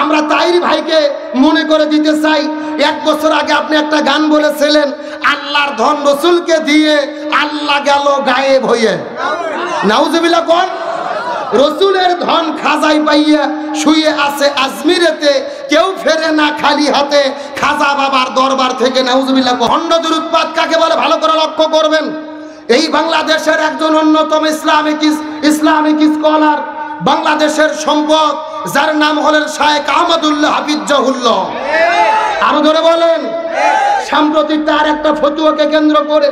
আমরা তাইরি ভাইকে মনে করে দিতে চাই, 1 বছর আগে আপনি একটা গান বলেছিলেন, আল্লাহর ধন রসুলকে দিয়ে আল্লাহ গেল গায়েব হয়ে। নাউজুবিল্লাহ কোন? রসুলের ধন খাজাই পাইয়া শুয়ে আছে আজমিরেতে, কেউ ফেরে না খালি হাতে খাজা বাবার দরবার থেকে। নাউজুবিল্লাহ। খণ্ড দুরুৎপাত কাকে বলে ভালো করে লক্ষ্য করবেন। এই বাংলাদেশের একজন অন্যতম ইসলামিক স্কলার, বাংলাদেশের সম্পদ, যার নাম হলেন শায়েখ আহমদুল্লাহ হাফিজাহুল্লাহ। আরো ধরে বলেন। সাম্প্রতিক তার একটা ফতুয়াকে কেন্দ্র করে,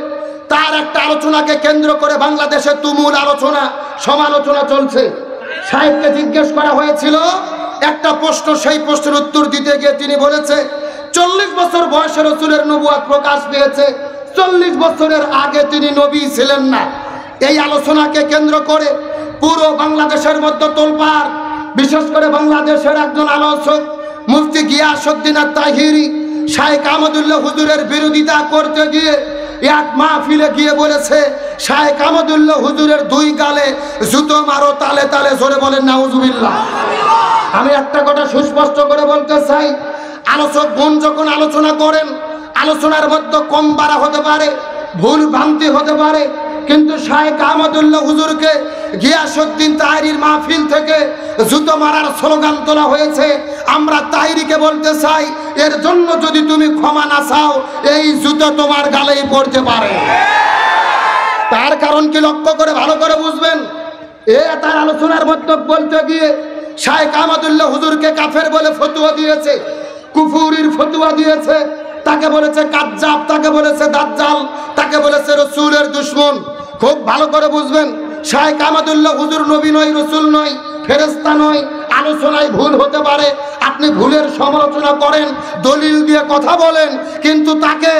তার একটা আলোচনাকে কেন্দ্র করে বাংলাদেশে তুমুল আলোচনা সমালোচনা চলছে। শায়েখকে জিজ্ঞেস করা হয়েছিল একটা প্রশ্ন, সেই প্রশ্নের উত্তর দিতে গিয়ে তিনি বলেছে 40 বছর বয়সে রসুলের নবুয়ত প্রকাশ পেয়েছে, 40 বছরের আগে তিনি নবী ছিলেন না। এই আলোচনাকে কেন্দ্র করে পুরো বাংলাদেশের মধ্যে তোলপাড়। বিশেষ করে বাংলাদেশের একজন আলোচক মুফতি গিয়াসউদ্দিন আত-তাহিরি শায়েখ আহমদুল্লাহ হুজুরের বিরোধিতা করতে গিয়ে এক মাহফিলে গিয়ে বলেছে, শায়েখ আহমদুল্লাহ হুজুরের 2 গালে জুতো মারো তালে তালে। জোরে বলেন নাউজুবিল্লাহ। আমি একটা কথা সুস্পষ্ট করে বলতে চাই, আলোচক বোন যখন আলোচনা করেন, আলোচনার মধ্যে কম বাড়া হতে পারে, ভুল ভ্রান্তি হতে পারে, কিন্তু শায়েখ আহমদুল্লাহ হুজুরকে গিয়াসউদ্দিন তাহিরির মাহফিল থেকে জুতো মারার স্লোগান তোলা হয়েছে। আমরা তাহিরিকে বলতে চাই, এর জন্য যদি তুমি ক্ষমা না চাও, এই জুতো তোমার গালেই পড়তে পারে। তার কারণ কি লক্ষ্য করে ভালো করে বুঝবেন। তার আলোচনার মধ্যে বলতে গিয়ে শায়েখ আহমদুল্লাহ হুজুরকে কাফের বলে ফতুয়া দিয়েছে, কুফুরির ফতুয়া দিয়েছে, তাকে বলেছে কাজ্জাব, তাকে বলেছে দাজ্জাল, তাকে বলেছে রসুলের দুশমন। খুব ভালো করে বুঝবেন, শায়েখ আহমদুল্লাহ হুজুর নবী নয়, রসুল নয়, ফেরেশতা নয়। আলোচনায় ভুল হতে পারে, আপনি ভুলের সমালোচনা করেন, দলিল দিয়ে কথা বলেন, কিন্তু তাকে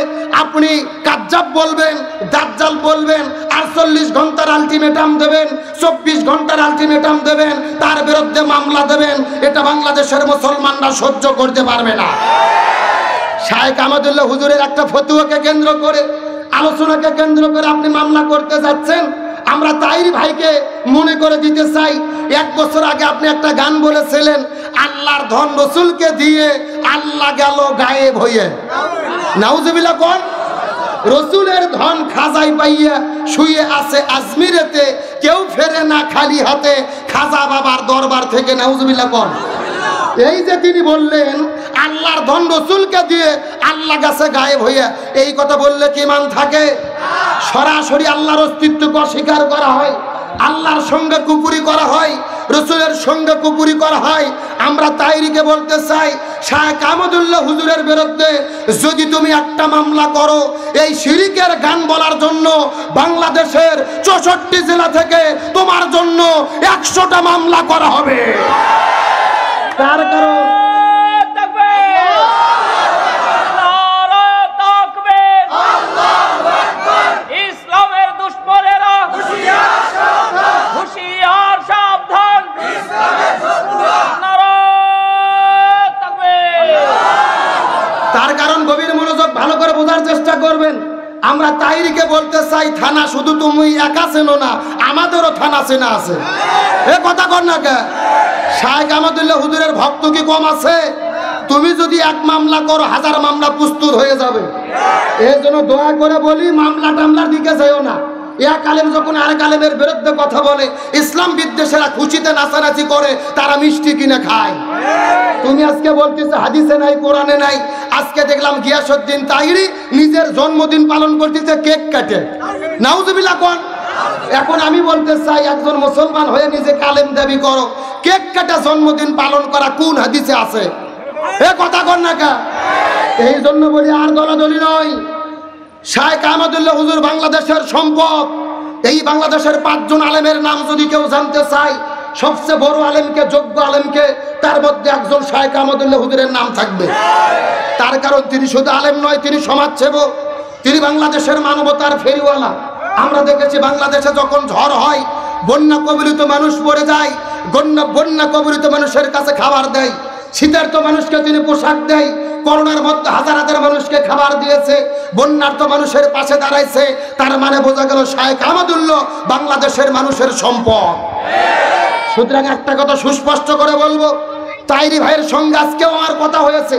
আপনি কাজ্জাব বলবেন, দাজ্জাল বলবেন, 48 ঘন্টার আলটিমেটাম দেবেন, 24 ঘন্টার আলটিমেটাম দেবেন, তার বিরুদ্ধে মামলা দেবেন, এটা বাংলাদেশের মুসলমানরা সহ্য করতে পারবে না। শায়েখ আহমদুল্লাহ হুজুরের একটা ফতুয়াকে কেন্দ্র করে, আলোচনাকে কেন্দ্র করে আপনি মামলা করতে যাচ্ছেন। আমরা তাইরি ভাইকে মনে করে দিতে চাই, 1 বছর আগে আপনি একটা গান বলেছিলেন, আল্লাহর ধন রসুলকে দিয়ে আল্লাহ গেল গায়েব হয়ে। নাউজুবিল্লাহ কোন? রসুলের ধন খাজাই পাইয়া শুয়ে আছে আজমিরেতে, কেউ ফেরে না খালি হাতে খাজা বাবার দরবার থেকে। নাউজুবিল্লাহ কোন? এই যে তিনি বললেন আল্লাহর ধন রসুলকে দিয়ে আল্লাহ গেছে গায়েব হইয়া, এই কথা বললে কি মান থাকে? সরাসরি আল্লাহর অস্তিত্বকে অস্বীকার করা হয়, আল্লাহর সঙ্গে কুপুরি করা হয়, রসুলের সঙ্গে কুপুরি করা হয়। আমরা তাইরিকে বলতে চাই, শায়েখ আহমদুল্লাহ হুজুরের বিরুদ্ধে যদি তুমি একটা মামলা করো, এই শিরিকের গান বলার জন্য বাংলাদেশের 64 জেলা থেকে তোমার জন্য 100টা মামলা করা হবে। তার কারণ ইসলামের দুশমনেরা হুঁশিয়ার সাবধান। তার কারণ গভীর মনোযোগ ভালো করে বোঝার চেষ্টা করবেন। আমরা তাইরিকে বলতে চাই, থানা শুধু তুমি একা চেনো না, আমাদেরও থানা চেনা আছে। এ কথা কর না কে? শায়েখ আহমদুল্লাহ হুজুরের ভক্ত কি কম আছে? তুমি যদি 1 মামলা করো, 1000 মামলা প্রস্তুত হয়ে যাবে। এই জন্য দয়া করে বলি, মামলা টামলার দিকে যাইও না। এক আলেম যখন আরেক আলেমের বিরুদ্ধে কথা বলে, ইসলাম বিদ্বেষীরা খুশিতে নাচানাচি করে, তারা মিষ্টি কিনে খায়। তুমি আজকে বলতেছো হাদিসে নাই, কোরআনে নাই। আজকে দেখলাম গিয়াসউদ্দিন তাহিরি নিজের জন্মদিন পালন করতেছে কেক কাটে। নাউজুবিল্লাহ কোন? এখন আমি বলতে চাই, একজন মুসলমান হয়ে নিজে আলেম দাবি করো, কেক কাটা জন্মদিন পালন করা কোন হাদিসে আছে? এ কথা কর না কা? এই জন্য বলি, আর দলাদলি নয়। শায়েখ আহমদুল্লাহ হুজুর বাংলাদেশের সম্পদ। এই বাংলাদেশের 5 জন আলেমের নাম যদি কেউ জানতে চায়, সবচেয়ে বড় আলেমকে, যোগ্য আলেমকে, তার মধ্যে একজন শায়েখ আহমদুল্লাহ হুজুরের নাম থাকবে। তার কারণ তিনি শুধু আলেম নয়, তিনি সমাজসেবক, তিনি বাংলাদেশের মানবতার ফেরিওয়ালা। আমরা দেখেছি বাংলাদেশে যখন ঝড় হয়, বন্যা কবলিত মানুষ পড়ে যায়, বন্যা কবলিত মানুষের কাছে খাবার দেয়, শীতার্ত মানুষকে তিনি পোশাক দেয়, করোনার মধ্যে হাজার হাজার মানুষকে খাবার দিয়েছে, বন্যার্ত মানুষের পাশে দাঁড়াইছে। তার মানে বোঝা গেল শায়েখ আহমদুল্লাহ বাংলাদেশের মানুষের সম্পদ। সুতরাং একটা কথা সুস্পষ্ট করে বলবো, তাইরি ভাইয়ের সঙ্গে আজকেও আমার কথা হয়েছে,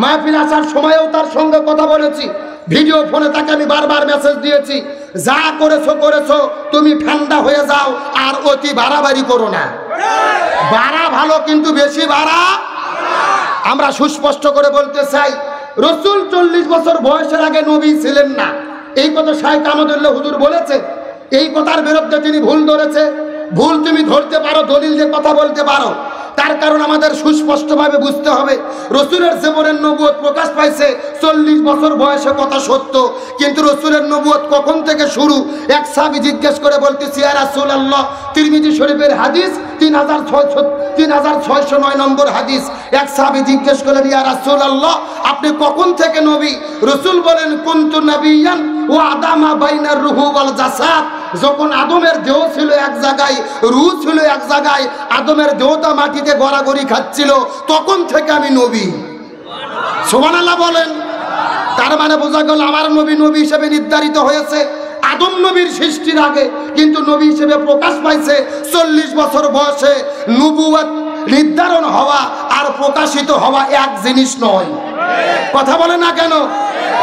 মাহফিল আসার সময়ও তার সঙ্গে কথা বলেছি, ভিডিও ফোনে তাকে আমি বারবার মেসেজ দিয়েছি, যা করেছো করেছো, তুমি ঠান্ডা হয়ে যাও, আর অতি বাড়াবাড়ি করো না। বাড়া ভালো, কিন্তু বেশি বাড়া। আমরা সুস্পষ্ট করে বলতে চাই, রসুল 40 বছর বয়সের আগে নবী ছিলেন না, এই কথা শাইখ আহমদুল্লাহ হুজুর বলেছে। এই কথার বিরুদ্ধে তিনি ভুল ধরেছে। ভুল তুমি ধরতে পারো, দলিল দিয়ে কথা বলতে পারো, তার কারণ আমাদের সুস্পষ্টভাবে বুঝতে হবে রসুলের জীবনের নবুয়ত প্রকাশ পাইছে 40 বছর বয়সে, কথা সত্য, কিন্তু রসুলের নবুয়ত কখন থেকে শুরু? এক সাহাবী জিজ্ঞেস করে বলতেছি, ইয়া রাসূলুল্লাহ, তিরমিজি শরীফের হাদিস 3609 নম্বর হাদিস। এক সাহাবী জিজ্ঞেস করলেন, ইয়া রাসূলুল্লাহ, আপনি কখন থেকে নবী? রসুল বলেন, কুনতু নবিয়ান ওয়া আদামা বাইনার রূহ ওয়াল জাসাদ। যখন আদমের দেহ ছিল এক জায়গায়, রূহ ছিল এক জায়গায়, আদমের দেহটা মাটিতে গড়াগড়ি খাচ্ছিল, তখন থেকে আমি নবী। সুবহানাল্লাহ বলেন। তার মানে বোঝা গেল আমার নবী নবী হিসেবে নির্ধারিত হয়েছে আদম নবীর সৃষ্টির আগে, কিন্তু নবী হিসেবে প্রকাশ পাইছে 40 বছর বয়সে। নবুয়ত নির্ধারণ হওয়া আর প্রকাশিত হওয়া এক জিনিস নয়। কথা বলে না কেন?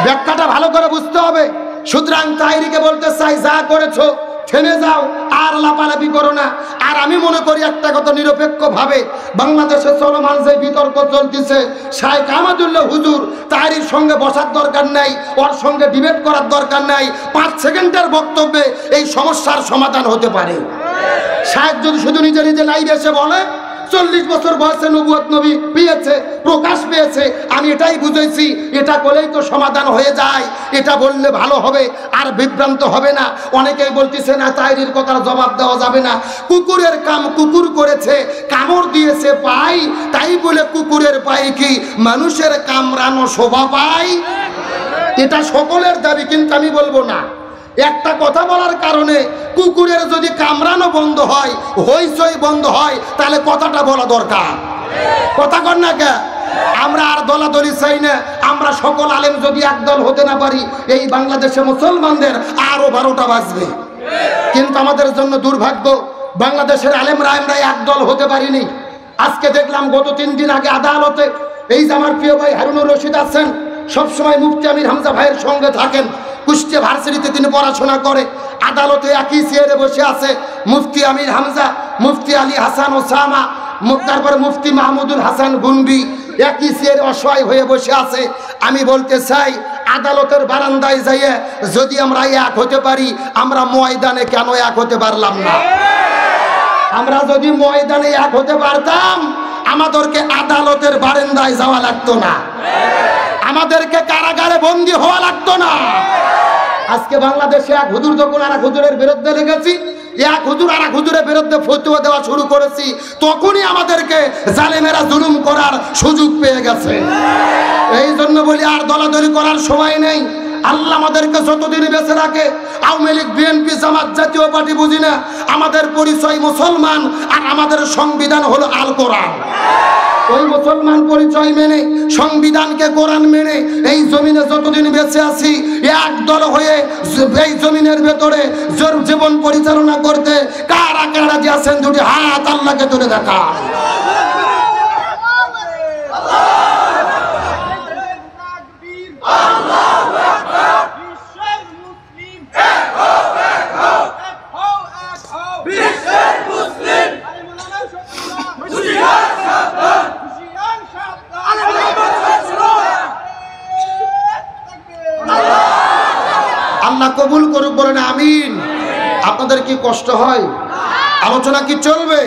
ব্যাখ্যাটা ভালো করে বুঝতে হবে। সুতরাং তাইরিকে বলতে চাই, যা করেছো থেমে যাও, আর লাপালাপি করো না। আর আমি মনে করি একটা কথা নিরপেক্ষ ভাবে বাংলাদেশে চলমান যে বিতর্ক চলতেছে, শাইখ আহমদুল্লাহ হুজুর তাইরির সঙ্গে বসার দরকার নাই, ওর সঙ্গে ডিবেট করার দরকার নাই। 5 সেকেন্ডের বক্তব্যে এই সমস্যার সমাধান হতে পারে। শাইখ যদি শুধু নিজে নিজে লাইভে এসে বলে 40 বছর বয়সে নবুয়ত নবী পেয়েছে, প্রকাশ পেয়েছে, আমি এটাই বুঝেছি, এটা বলেই তো সমাধান হয়ে যায়, এটা বললে ভালো হবে, আর বিভ্রান্ত হবে না। অনেকেই বলতেছে না, তাইরির কথার জবাব দেওয়া যাবে না, কুকুরের কাম কুকুর করেছে, কামড় দিয়েছে পাই, তাই বলে কুকুরের পায়ে কি মানুষের কামড়ানো শোভা পায়? এটা সকলের দাবি, কিন্তু আমি বলবো না। একটা কথা বলার কারণে কুকুরের যদি কামড়ানো বন্ধ হয়, হইচই বন্ধ হয়, তাহলে কথাটা বলা দরকার। কথা কর না কে? আমরা আর দলাদলি চাই না। আমরা সকল আলেম যদি একদল হতে না পারি, এই বাংলাদেশে মুসলমানদের আরো 12টা বাজবে। কিন্তু আমাদের জন্য দুর্ভাগ্য, বাংলাদেশের আলেমরা আমরা একদল হতে পারিনি। আজকে দেখলাম গত 3 দিন আগে আদালতে, এই যে আমার প্রিয় ভাই হারুনুর রশিদ আছেন, সবসময় মুফতি আমির হামজা ভাইয়ের সঙ্গে থাকেন, কুষ্টিয়া ভার্সিটিতে তিনি পড়াশোনা করে, আদালতে একই চেয়ারে বসে আছে মুফতি আমির হামজা, মুফতি আলী হাসান ওসামা, তারপরে মুফতি মাহমুদুল হাসান গুনবি, একই চেয়ারে অসহায় হয়ে বসে আছে। আমি বলতে চাই, আদালতের বারান্দায় যাইয়ে যদি আমরা এক হতে পারি, আমরা ময়দানে কেন এক হতে পারলাম না? আমরা যদি ময়দানে এক হতে পারতাম, আমাদেরকে আদালতের বারান্দায় যাওয়া লাগতো না, আমাদেরকে কারাগারে বন্দী হওয়া লাগতো না। আজকে বাংলাদেশে এক হুজুর যখন আর এক হুজুরের বিরুদ্ধে লেগেছি, এক হুজুর আর এক হুজুরের বিরুদ্ধে ফতোয়া দেওয়া শুরু করেছি, তখনই আমাদেরকে জালেমেরা জুলুম করার সুযোগ পেয়ে গেছে। এই জন্য বলি, আর দলাদলি করার সময় নেই। আল্লাহ আমাদেরকে যতদিন বেঁচে রাখে, আওয়ামী লীগ, বিএনপি, জামাত জাতীয় পার্টি বুঝি না, আমাদের পরিচয় মুসলমান, আর আমাদের সংবিধান হলো আল কোরআন। ওই মুসলমান পরিচয় মেনে, সংবিধানকে কোরআন মেনে এই জমিনে যতদিন বেঁচে আছি, এক দল হয়ে এই জমিনের ভেতরে জীবন পরিচালনা করতে কারা কারা যে আছেন, দুটি হাত আল্লাহকে তুলে দেখা। আল্লাহ কবুল করুক, বলেন আমিন। আপনাদের কি কষ্ট হয়? আলোচনা কি চলবে?